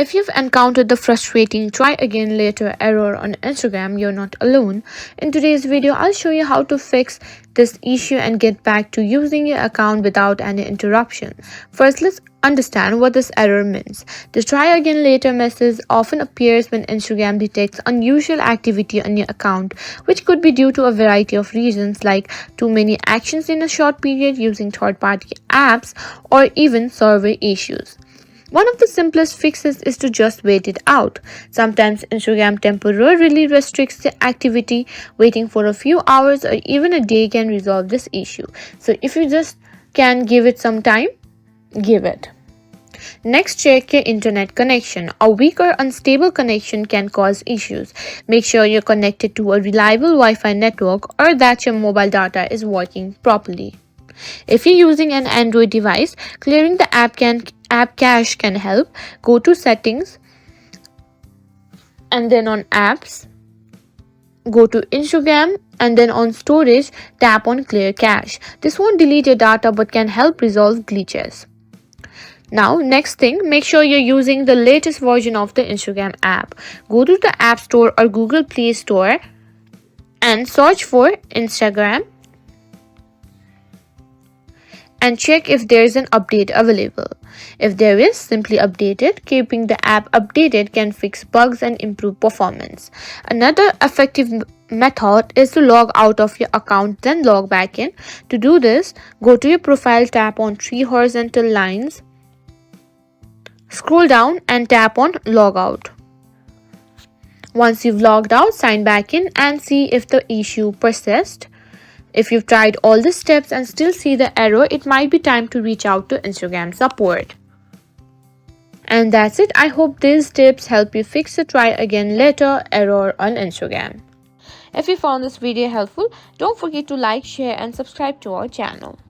If you've encountered the frustrating try again later error on Instagram, you're not alone. In today's video, I'll show you how to fix this issue and get back to using your account without any interruption. First, let's understand what this error means. The try again later message often appears when Instagram detects unusual activity on your account, which could be due to a variety of reasons like too many actions in a short period, using third-party apps, or even server issues. One of the simplest fixes is to just wait it out. Sometimes Instagram temporarily restricts the activity. Waiting for a few hours or even a day can resolve this issue. So if you just can give it some time, give it. Next, check your internet connection. A weak or unstable connection can cause issues. Make sure you're connected to a reliable Wi-Fi network or that your mobile data is working properly. If you're using an Android device, clearing the app cache can help. Go to settings and then on apps, go to Instagram and then on storage, tap on clear cache. This won't delete your data but can help resolve glitches. Now, next thing, make sure you're using the latest version of the Instagram app. Go to the App Store or Google Play Store and search for Instagram and check if there is an update available. If there is, simply update it. Keeping the app updated can fix bugs and improve performance. Another effective method is to log out of your account then log back in. To do this, go to your profile, tap on 3 horizontal lines, scroll down and tap on log out. Once you've logged out, sign back in and see if the issue persists. If you've tried all the steps and still see the error, it might be time to reach out to Instagram support. And that's it. I hope these tips help you fix the try again later error on Instagram. If you found this video helpful, don't forget to like, share and subscribe to our channel.